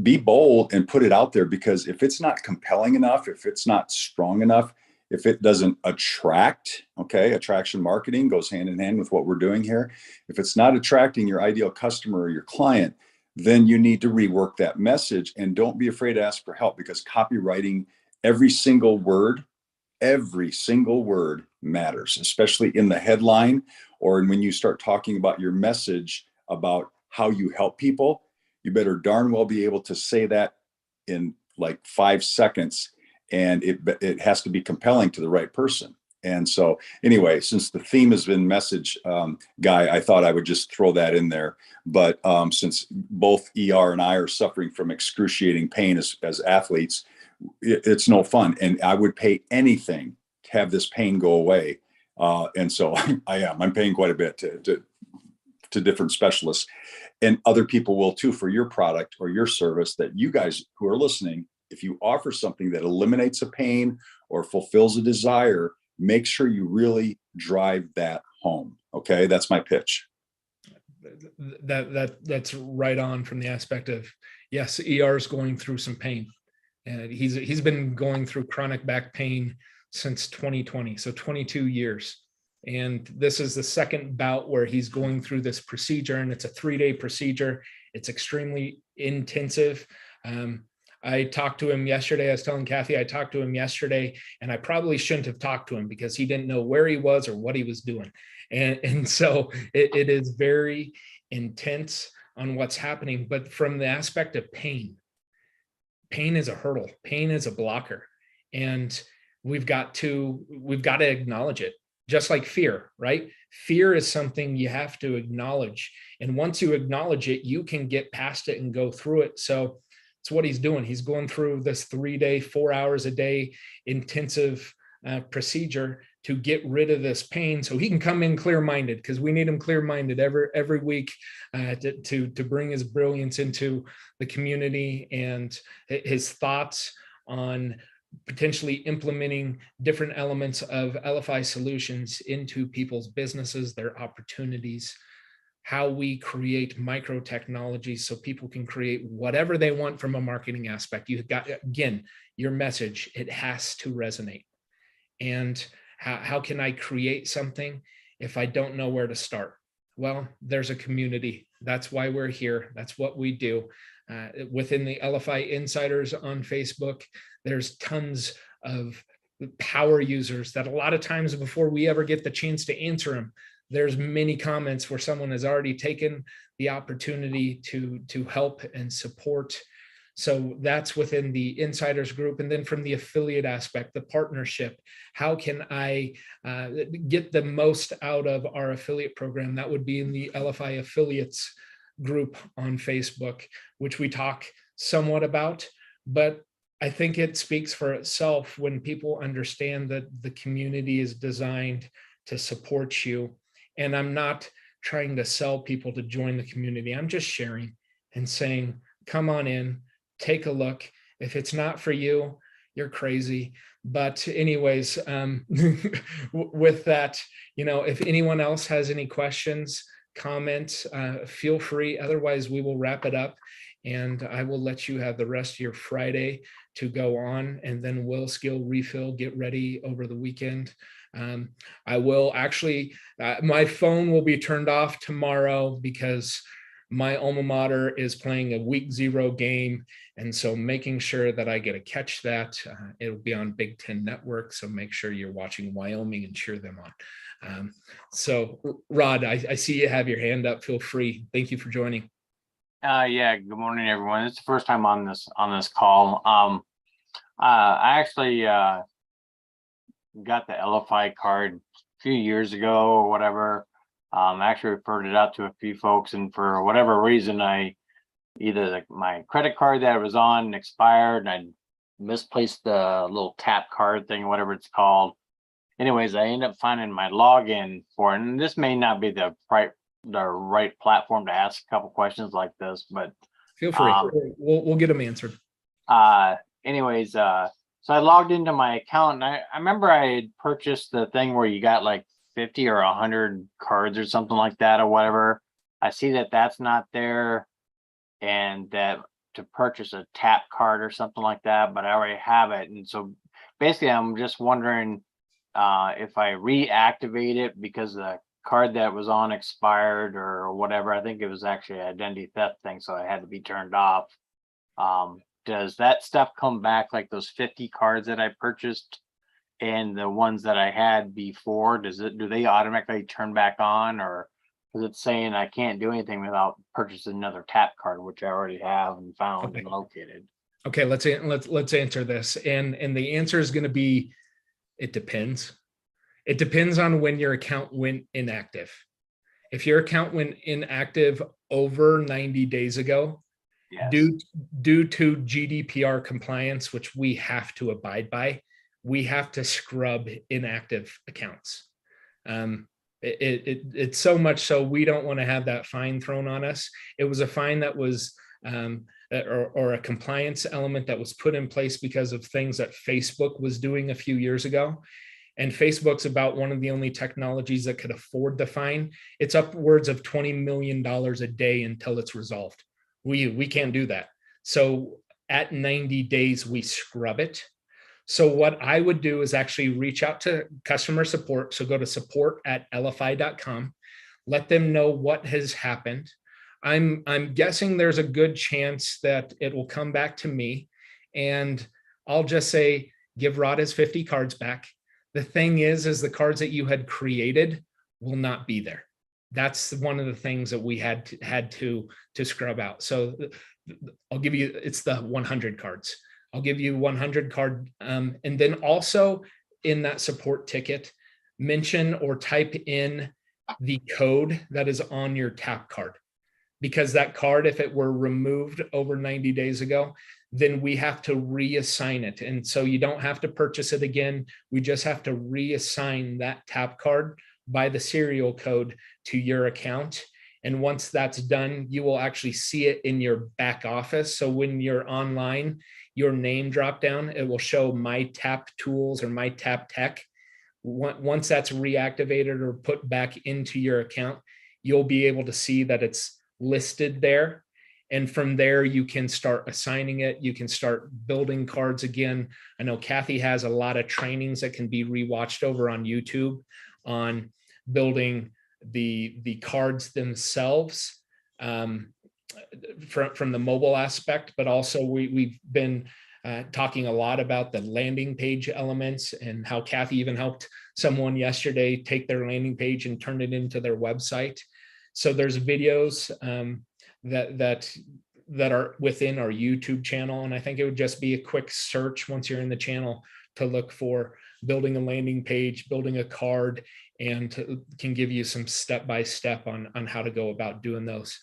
Be bold and put it out there, because if it's not compelling enough, if it's not strong enough, if it doesn't attract, attraction marketing goes hand in hand with what we're doing here. If it's not attracting your ideal customer or your client, then you need to rework that message, and don't be afraid to ask for help, because copywriting, every single word matters, especially in the headline or when you start talking about your message about how you help people. You better darn well be able to say that in like 5 seconds, and it has to be compelling to the right person. And so anyway, since the theme has been message, Guy, I thought I would just throw that in there. But since both ER and I are suffering from excruciating pain as athletes, it's no fun. And I would pay anything to have this pain go away. And so I'm paying quite a bit to different specialists, and other people will too, for your product or your service that you guys who are listening. If you offer something that eliminates a pain or fulfills a desire, make sure you really drive that home. Okay. That's my pitch.
That's right on from the aspect of, yes, ER is going through some pain, and he's been going through chronic back pain since 2020. So 22 years. And this is the second bout where he's going through this procedure, and it's a 3-day procedure. It's extremely intensive. I talked to him yesterday. I was telling Kathy, I talked to him yesterday, and I probably shouldn't have talked to him because he didn't know where he was or what he was doing. And so it is very intense on what's happening. But from the aspect of pain is a hurdle. Pain is a blocker. And we've got to acknowledge it. Just like fear, right? Fear is something you have to acknowledge. And once you acknowledge it, you can get past it and go through it. So it's what he's doing. He's going through this 3-day, 4 hours a day intensive procedure to get rid of this pain so he can come in clear-minded, because we need him clear-minded every week to bring his brilliance into the community and his thoughts on potentially implementing different elements of Elify solutions into people's businesses, their opportunities, how we create micro technologies so people can create whatever they want from a marketing aspect. You've got, again, your message, it has to resonate. And how can I create something if I don't know where to start? Well, there's a community. That's why we're here. That's what we do. Within the Elify Insiders on Facebook, there's tons of power users that a lot of times before we ever get the chance to answer them, there's many comments where someone has already taken the opportunity to help and support. So that's within the insiders group. And then from the affiliate aspect, the partnership, how can I get the most out of our affiliate program? That would be in the Elify affiliates group on Facebook, which we talk somewhat about, but I think it speaks for itself when people understand that the community is designed to support you. And I'm not trying to sell people to join the community. I'm just sharing and saying, come on in, take a look. If it's not for you, you're crazy. But anyways, with that, if anyone else has any questions, comments, feel free. Otherwise, we will wrap it up, and I will let you have the rest of your Friday to go on, and then we'll skill refill, get ready over the weekend. I will actually, my phone will be turned off tomorrow because my alma mater is playing a week 0 game. And so making sure that I get to catch that, it'll be on Big Ten Network. So make sure you're watching Wyoming and cheer them on. So Rod, I see you have your hand up. Feel free. Thank you for joining.
Yeah. Good morning, everyone. It's the first time on this call. I actually got the Elify card a few years ago or whatever. I actually referred it out to a few folks, and for whatever reason, my credit card that it was on expired, and I misplaced the little tap card thing, whatever it's called. Anyways, I ended up finding my login for it, and this may not be the right platform to ask a couple questions like this, but
feel free. We'll get them answered.
Anyways, so I logged into my account, and I remember I had purchased the thing where you got like 50 or 100 cards or something like that or whatever. I see that that's not there, and that to purchase a tap card or something like that, but I already have it. And so basically I'm just wondering if I reactivate it because the card that was on expired or whatever. I think it was actually an identity theft thing, so I had to be turned off. Does that stuff come back, like those 50 cards that I purchased and the ones that I had before? Do they automatically turn back on, or is it saying I can't do anything without purchasing another tap card, which I already have and found and located?
Okay, let's answer this, and the answer is going to be, it depends. It depends on when your account went inactive. If your account went inactive over 90 days ago,
Yes.
due to GDPR compliance, which we have to abide by, we have to scrub inactive accounts. It's so much so we don't want to have that fine thrown on us. It was a fine that was or a compliance element that was put in place because of things that Facebook was doing a few years ago. And Facebook's about one of the only technologies that could afford the fine. It's upwards of $20 million a day until it's resolved. We can't do that. So at 90 days, we scrub it. So what I would do is actually reach out to customer support. So go to support@elify.com, let them know what has happened. I'm guessing there's a good chance that it will come back to me, and I'll just say, give Rod his 50 cards back. The thing is the cards that you had created will not be there. That's one of the things that we had to scrub out. So I'll give you, it's the 100 cards. I'll give you 100 card. And then also in that support ticket, mention or type in the code that is on your tap card. Because that card, if it were removed over 90 days ago, then we have to reassign it. And so you don't have to purchase it again. We just have to reassign that tap card by the serial code to your account. And once that's done, you will actually see it in your back office. So when you're online, your name drop down, it will show My Tap Tools or My Tap Tech. Once that's reactivated or put back into your account, you'll be able to see that it's listed there. And from there, you can start assigning it. You can start building cards again. I know Kathy has a lot of trainings that can be rewatched over on YouTube on building the cards themselves from the mobile aspect, but also we've been talking a lot about the landing page elements and how Kathy even helped someone yesterday take their landing page and turn it into their website. So there's videos that are within our YouTube channel. And I think it would just be a quick search once you're in the channel to look for building a landing page, building a card, and can give you some step-by-step on how to go about doing those.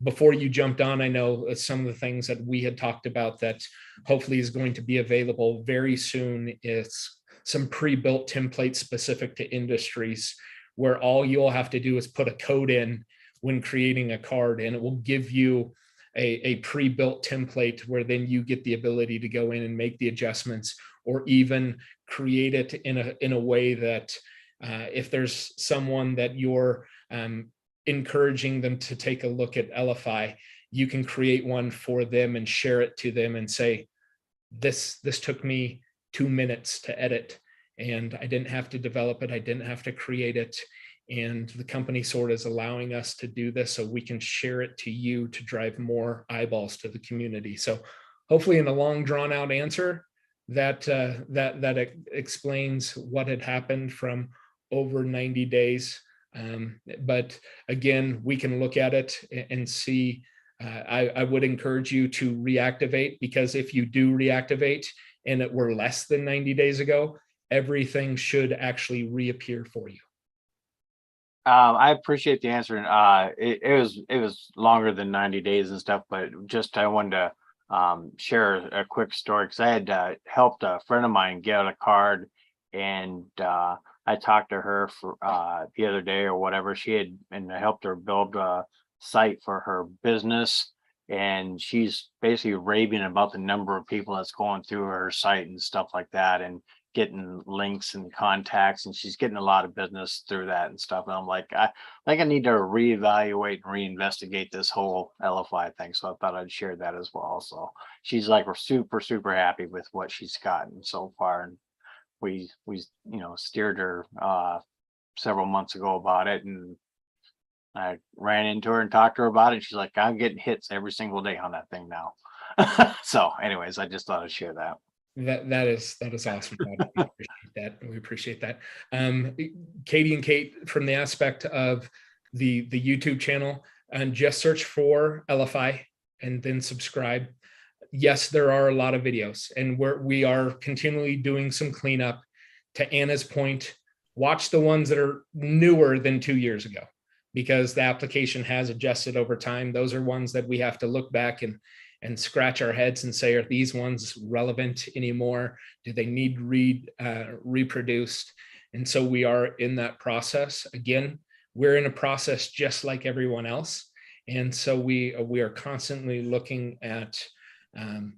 Before you jumped on, I know some of the things that we had talked about that hopefully is going to be available very soon is some pre-built templates specific to industries, where all you'll have to do is put a code in when creating a card, and it will give you a pre-built template where then you get the ability to go in and make the adjustments, or even create it in a way that if there's someone that you're encouraging them to take a look at Elify, you can create one for them and share it to them and say, this took me 2 minutes to edit, and I didn't have to develop it. I didn't have to create it. And the company sort of is allowing us to do this so we can share it to you to drive more eyeballs to the community. So hopefully in a long drawn out answer that explains what had happened from over 90 days. But again, we can look at it and see. I would encourage you to reactivate, because if you do reactivate and it were less than 90 days ago, everything should actually reappear for you.
I appreciate the answer. It was longer than 90 days and stuff, but just I wanted to share a quick story, because I had helped a friend of mine get a card, and I talked to her for the other day or whatever. I helped her build a site for her business, and she's basically raving about the number of people that's going through her site and stuff like that, and getting links and contacts, and she's getting a lot of business through that and stuff. And I'm like, I think I need to reevaluate and reinvestigate this whole Elify thing. So I thought I'd share that as well. So she's like, we're super happy with what she's gotten so far. And we steered her several months ago about it, and I ran into her and talked to her about it. She's like, I'm getting hits every single day on that thing now. So anyways, I just thought I'd share that.
That is awesome. We appreciate that. Katie and Kate, from the aspect of the YouTube channel, and just search for Elify and then subscribe. Yes, there are a lot of videos, and we are continually doing some cleanup. To Anna's point, watch the ones that are newer than 2 years ago, because the application has adjusted over time. Those are ones that we have to look back and scratch our heads and say, are these ones relevant anymore? Do they need reproduced? And so we are in that process. Again, we're in a process just like everyone else. And so we are constantly looking at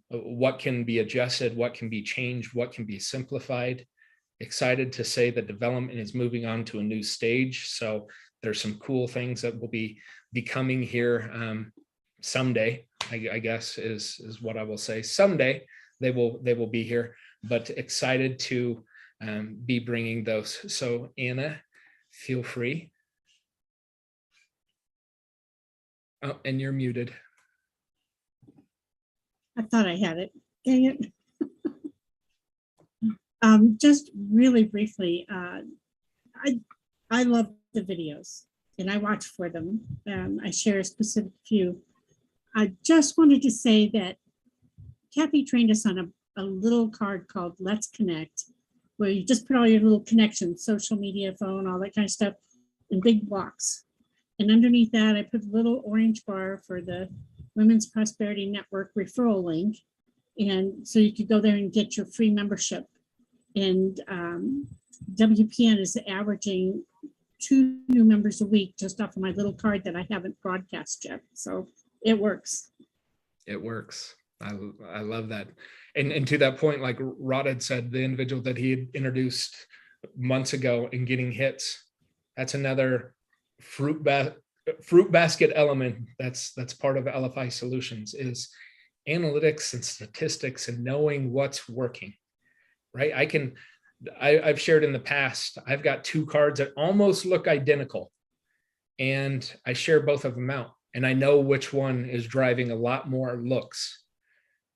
what can be adjusted, what can be changed, what can be simplified. Excited to say that development is moving on to a new stage. So there's some cool things that will be coming here someday, I guess is what I will say. Someday they will be here, but excited to be bringing those. So Anna, feel free. Oh, and you're muted.
I thought I had it. Dang it. Just really briefly, I love the videos and I watch for them. I share a specific few. I just wanted to say that Kathy trained us on a little card called Let's Connect, where you just put all your little connections, social media, phone, all that kind of stuff in big blocks. And underneath that, I put a little orange bar for the Women's Prosperity Network referral link. And so you could go there and get your free membership. And WPN is averaging 2 new members a week just off of my little card that I haven't broadcast yet. So it works.
It works. I love that. And to that point, like Rod had said, the individual that he had introduced months ago and getting hits, that's another fruit basket element that's part of Elify Solutions, is analytics and statistics and knowing what's working, right? I've shared in the past, I've got 2 cards that almost look identical, and I share both of them out, and I know which one is driving a lot more looks.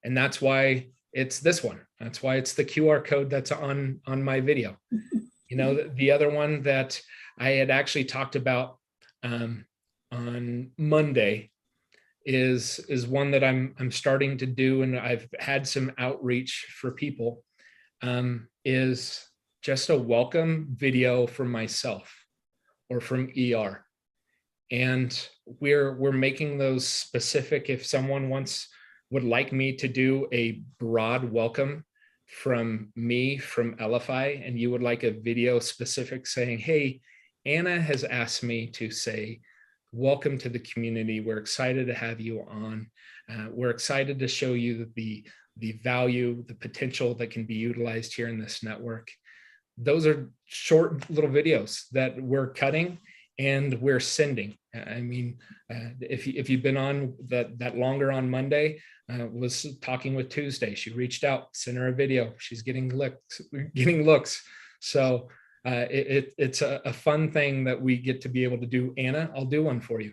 And that's why it's this one. That's why it's the QR code that's on my video. You know, the other one that I had actually talked about on Monday is one that I'm starting to do, and I've had some outreach for people, is just a welcome video from myself or from ER. And we're making those specific. If someone would like me to do a broad welcome from me, from Elify, and you would like a video specific saying, hey, Anna has asked me to say, welcome to the community. We're excited to have you on. We're excited to show you the value, the potential that can be utilized here in this network. Those are short little videos that we're cutting and we're sending. I mean, if you've been on that longer on Monday, was talking with Tuesday. She reached out, sent her a video. She's getting looks. So it's a fun thing that we get to be able to do. Anna, I'll do one for you.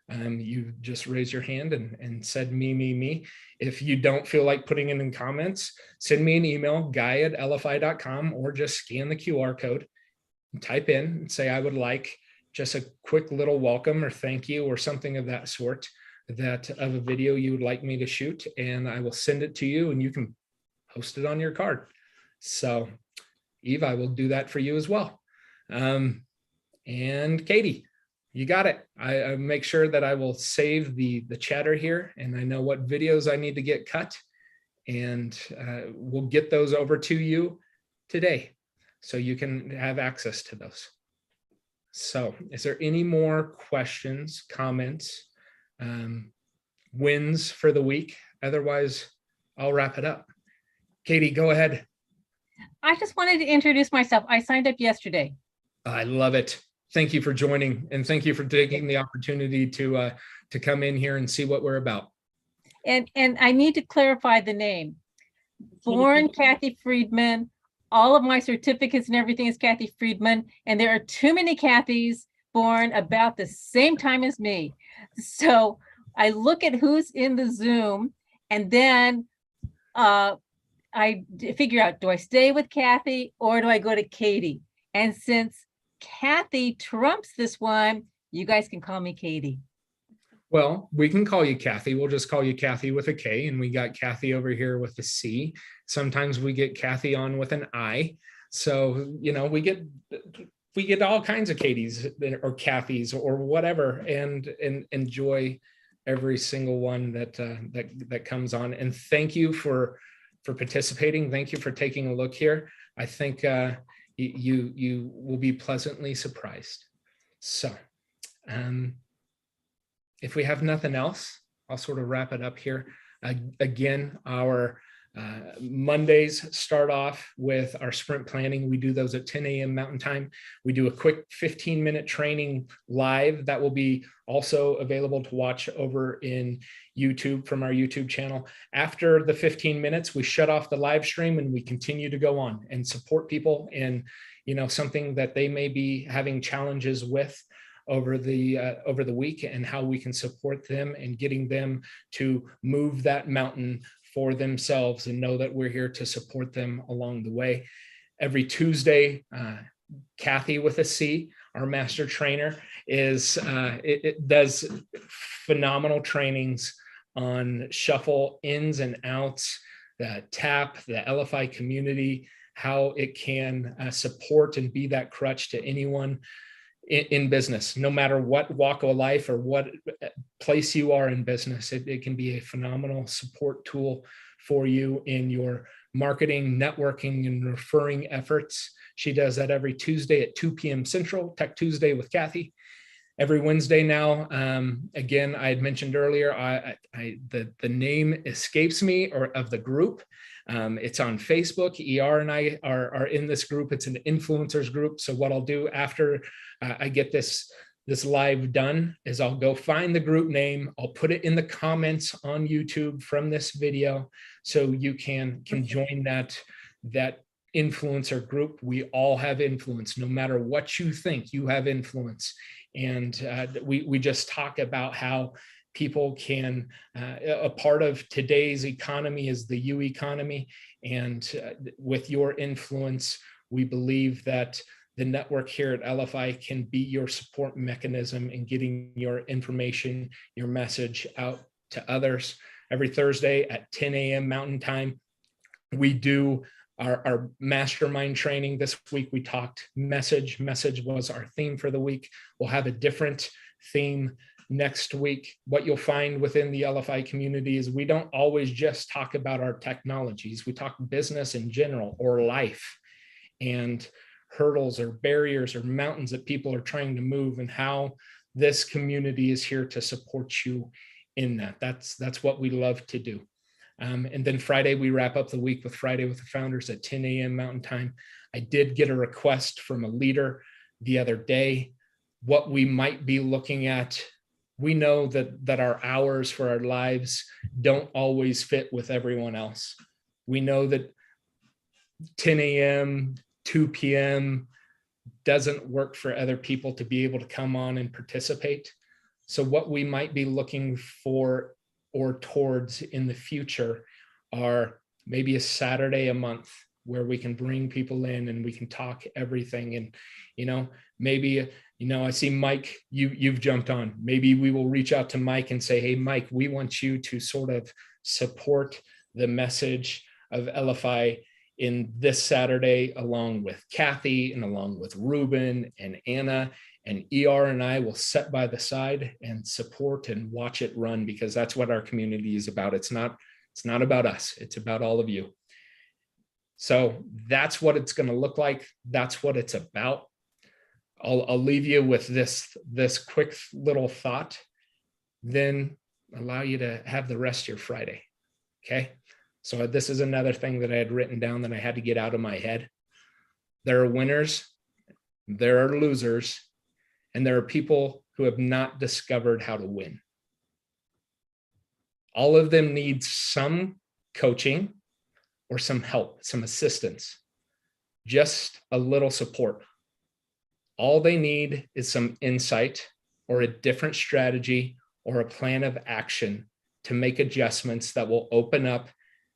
You just raise your hand and said me. If you don't feel like putting it in comments, send me an email, guy@elify.com, or just scan the QR code and type in and say, I would like just a quick little welcome or thank you or something of that sort, that of a video you would like me to shoot, and I will send it to you and you can post it on your card. So Eve, I will do that for you as well. And Katie, you got it. I make sure that I will save the chatter here, and I know what videos I need to get cut, and we'll get those over to you today so you can have access to those. So is there any more questions, comments, wins for the week? Otherwise, I'll wrap it up. Katie, go ahead.
I just wanted to introduce myself. I signed up yesterday.
I love it. Thank you for joining, and thank you for taking the opportunity to come in here and see what we're about.
And I need to clarify the name. Born Kathy Friedman. All of my certificates and everything is Kathy Friedman, and there are too many Kathys born about the same time as me. So I look at who's in the Zoom, and then I figure out, do I stay with Kathy or do I go to Katie? And since Kathy trumps this one, you guys can call me Katie.
Well, we can call you Kathy. We'll just call you Kathy with a K, and we got Kathy over here with a C. Sometimes we get Kathy on with an I. So, you know, we get we get all kinds of Katie's or Kathy's or whatever, and enjoy every single one that comes on. And thank you for participating. Thank you for taking a look here. I think you will be pleasantly surprised. So if we have nothing else, I'll sort of wrap it up here. Again, our Mondays start off with our sprint planning. We do those at 10 a.m. Mountain Time. We do a quick 15-minute training live that will be also available to watch over in YouTube from our YouTube channel. After the 15 minutes, we shut off the live stream and we continue to go on and support people in, something that they may be having challenges with over the week, and how we can support them and getting them to move that mountain for themselves and know that we're here to support them along the way. Every Tuesday, Kathy with a C, our master trainer, it does phenomenal trainings on shuffle ins and outs, the TAP, the Elify community, how it can support and be that crutch to anyone in business, no matter what walk of life or what place you are in business. It can be a phenomenal support tool for you in your marketing, networking, and referring efforts. She does that every Tuesday at 2 p.m. Central, Tech Tuesday with Kathy. Every Wednesday now, again, I had mentioned earlier, the name escapes me of the group. It's on Facebook. ER and I are in this group. It's an influencers group. So what I'll do after I get this live done is I'll go find the group name. I'll put it in the comments on YouTube from this video, so you can join that influencer group. We all have influence. No matter what you think, you have influence. And we just talk about how people can, a part of today's economy is the U economy. And with your influence, we believe that the network here at Elify can be your support mechanism in getting your information, your message out to others. Every Thursday at 10 a.m. Mountain Time, we do our mastermind training. This week we talked message. Message was our theme for the week. We'll have a different theme next week. What you'll find within the Elify community is we don't always just talk about our technologies. We talk business in general, or life, and hurdles or barriers or mountains that people are trying to move, and how this community is here to support you in that. That's what we love to do. And then Friday, we wrap up the week with Friday with the Founders at 10 a.m. Mountain Time. I did get a request from a leader the other day, what we might be looking at. We know that our hours for our lives don't always fit with everyone else. We know that 10 a.m., 2 p.m. doesn't work for other people to be able to come on and participate. So what we might be looking for or towards in the future are maybe a Saturday a month where we can bring people in and we can talk everything. And, maybe, I see Mike, you've jumped on. Maybe we will reach out to Mike and say, hey, Mike, we want you to sort of support the message of Elify in this Saturday, along with Kathy and along with Ruben and Anna, and ER and I will sit by the side and support and watch it run, because that's what our community is about. It's not about us. It's about all of you. So that's what it's going to look like. That's what it's about. I'll leave you with this quick little thought, then allow you to have the rest of your Friday. Okay. So this is another thing that I had written down that I had to get out of my head. There are winners, there are losers, and there are people who have not discovered how to win. All of them need some coaching or some help, some assistance, just a little support. All they need is some insight or a different strategy or a plan of action to make adjustments that will open up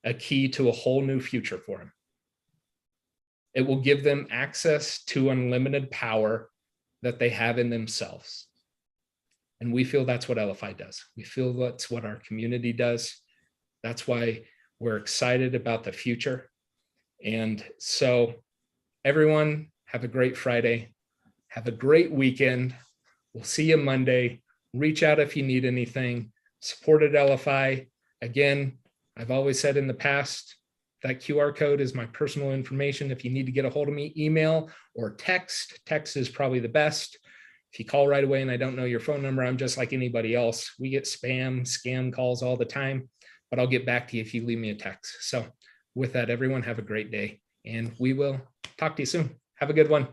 a key to a whole new future for them. It will give them access to unlimited power that they have in themselves. And we feel that's what Elify does. We feel that's what our community does. That's why we're excited about the future. And so everyone, have a great Friday. Have a great weekend. We'll see you Monday. Reach out if you need anything. Support at Elify. Again, I've always said in the past, that QR code is my personal information. If you need to get a hold of me, email or text. Text is probably the best. If you call right away and I don't know your phone number, I'm just like anybody else. We get spam, scam calls all the time, but I'll get back to you if you leave me a text. So with that, everyone have a great day, and we will talk to you soon. Have a good one.